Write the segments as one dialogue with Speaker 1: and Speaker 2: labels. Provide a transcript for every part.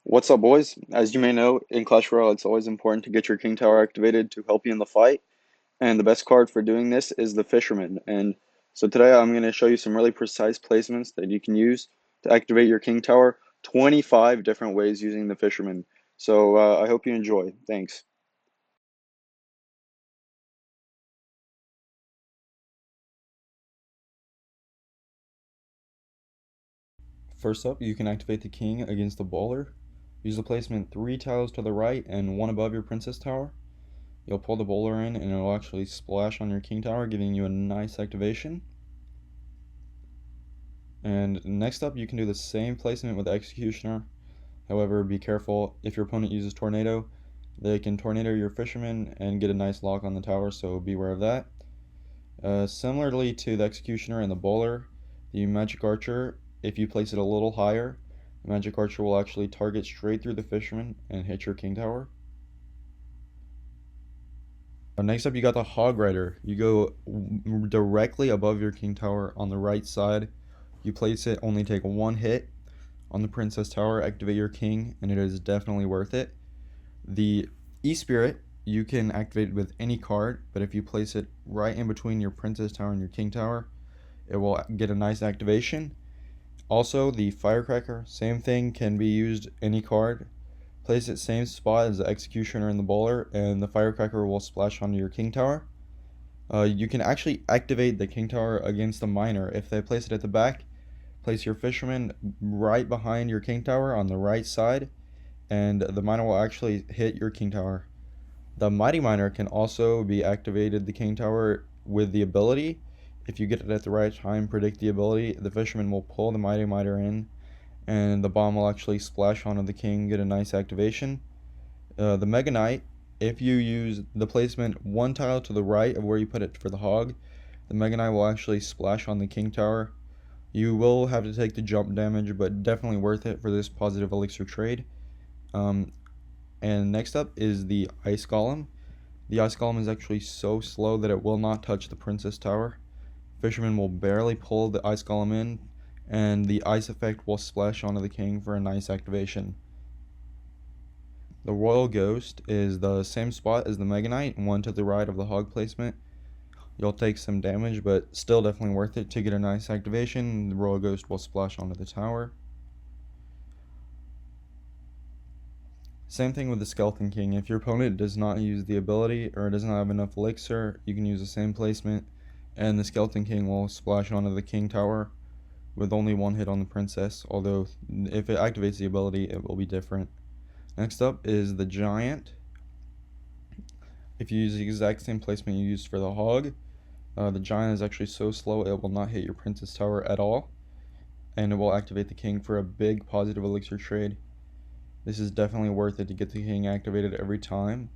Speaker 1: What's up, boys? As you may know, in Clash Royale, it's always important to get your King Tower activated to help you in the fight. And the best card for doing this is the Fisherman. And so today I'm going to show you some really precise placements that you can use to activate your King Tower 25 different ways using the Fisherman. So I hope you enjoy. Thanks. First up, you can activate the King against the Bowler. Use the placement 3 tiles to the right and 1 above your Princess Tower. You'll pull the Bowler in and it'll actually splash on your King Tower, giving you a nice activation. And next up, you can do the same placement with Executioner. However, be careful, if your opponent uses Tornado, they can Tornado your Fisherman and get a nice lock on the tower, so beware of that. Similarly to the Executioner and the Bowler, the Magic Archer, if you place it a little higher, the Magic Archer will actually target straight through the Fisherman and hit your King Tower. Next up, you got the Hog Rider. You go directly above your King Tower on the right side. You place it, only take 1 hit on the Princess Tower, activate your King, and it is definitely worth it. The E-Spirit, you can activate it with any card, but if you place it right in between your Princess Tower and your King Tower, it will get a nice activation. Also, the Firecracker, same thing, can be used any card. Place it same spot as the Executioner and the Bowler, and the Firecracker will splash onto your King Tower. You can actually activate the King Tower against the Miner. If they place it at the back, place your Fisherman right behind your King Tower on the right side, and the Miner will actually hit your King Tower. The Mighty Miner can also be activated, the King Tower, with the ability. If you get it at the right time, predict the ability, the Fisherman will pull the Mighty Miner in, and the bomb will actually splash onto the King, get a nice activation. The Mega Knight, if you use the placement 1 tile to the right of where you put it for the Hog, the Mega Knight will actually splash on the King Tower. You will have to take the jump damage, but definitely worth it for this positive elixir trade. And next up is the Ice Golem. The Ice Golem is actually so slow that it will not touch the Princess Tower. Fisherman will barely pull the Ice Golem in, and the ice effect will splash onto the King for a nice activation. The Royal Ghost is the same spot as the Mega Knight, 1 to the right of the Hog placement. You'll take some damage, but still definitely worth it to get a nice activation. The Royal Ghost will splash onto the tower. Same thing with the Skeleton King. If your opponent does not use the ability or does not have enough elixir, you can use the same placement, and the Skeleton King will splash onto the King Tower with only 1 hit on the Princess, although if it activates the ability, it will be different. Next up is the Giant. If you use the exact same placement you used for the Hog, the Giant is actually so slow it will not hit your Princess Tower at all, and it will activate the King for a big positive elixir trade. This is definitely worth it to get the King activated every time.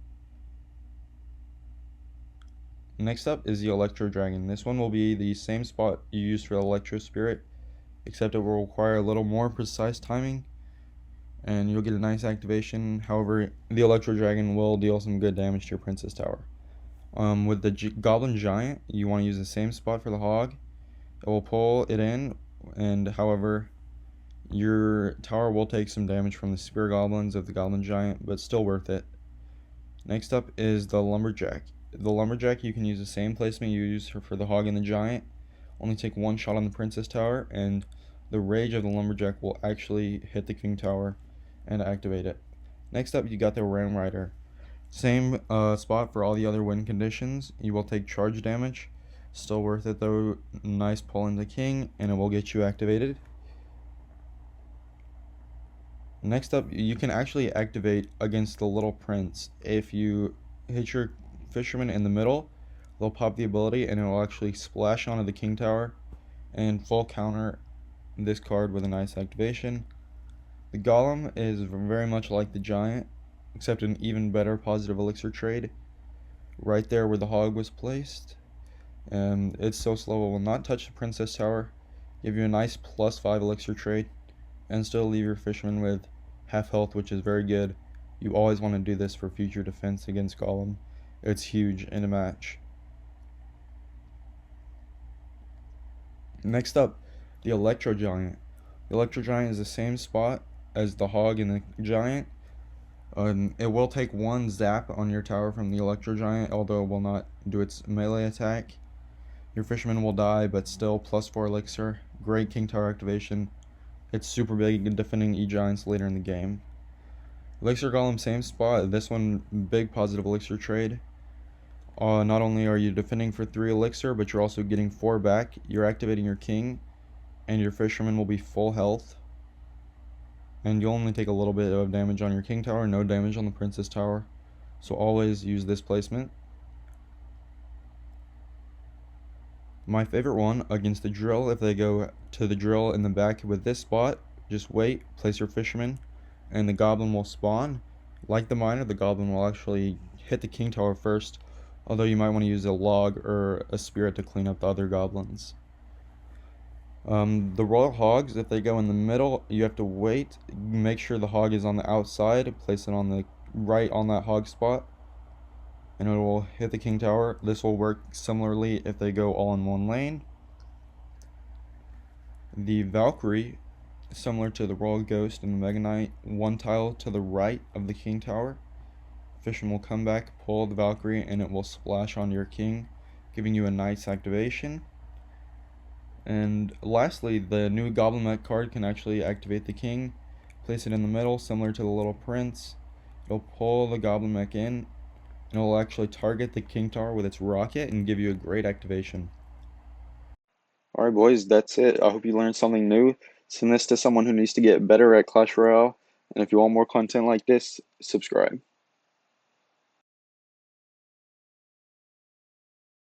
Speaker 1: Next up is the Electro Dragon. This one will be the same spot you used for the Electro Spirit, except it will require a little more precise timing, and you'll get a nice activation. However, the Electro Dragon will deal some good damage to your Princess Tower. With the Goblin Giant, you want to use the same spot for the Hog. It will pull it in, and however, your tower will take some damage from the Spear Goblins of the Goblin Giant, but still worth it. Next up is the Lumberjack. The Lumberjack, you can use the same placement you use for the Hog and the Giant. Only take 1 shot on the Princess Tower, and the Rage of the Lumberjack will actually hit the King Tower and activate it. Next up, you got the Ram Rider. Same spot for all the other win conditions. You will take charge damage. Still worth it though. Nice pull into King, and it will get you activated. Next up, you can actually activate against the Little Prince. If you hit your Fisherman in the middle, they'll pop the ability and it will actually splash onto the King Tower and full counter this card with a nice activation. The Golem is very much like the Giant, except an even better positive elixir trade. Right there where the Hog was placed. And it's so slow it will not touch the Princess Tower, give you a nice +5 elixir trade, and still leave your Fisherman with half health, which is very good. You always want to do this for future defense against Golem. It's huge in a match. Next up, the Electro Giant. The Electro Giant is the same spot as the hog and the giant. It will take one zap on your tower from the electro giant, although it will not do its melee attack. Your fisherman will die, but still +4 elixir. Great king tower activation. It's super big in defending E-giants later in the game. Elixir Golem, same spot. This one, big positive elixir trade. Not only are you defending for 3 elixir, but you're also getting 4 back. You're activating your king, and your fisherman will be full health. And you'll only take a little bit of damage on your king tower, no damage on the princess tower. So always use this placement. My favorite one against the drill, if they go to the drill in the back with this spot, just wait, place your fisherman, and the goblin will spawn. Like the miner, the goblin will actually hit the king tower first, although you might want to use a log or a spirit to clean up the other goblins. The royal hogs, if they go in the middle, you have to wait, make sure the hog is on the outside, place it on the right on that hog spot, and it will hit the king tower. This will work similarly if they go all in one lane. The Valkyrie, similar to the Royal Ghost and the Mega Knight, one tile to the right of the king tower. Fisherman will come back, pull the Valkyrie, and it will splash on your king, giving you a nice activation. And lastly, the new Goblin Mech card can actually activate the king. Place it in the middle, similar to the Little Prince. It'll pull the Goblin Mech in, and it will actually target the king tower with its rocket and give you a great activation. Alright boys, that's it. I hope you learned something new. Send this to someone who needs to get better at Clash Royale. And if you want more content like this, subscribe.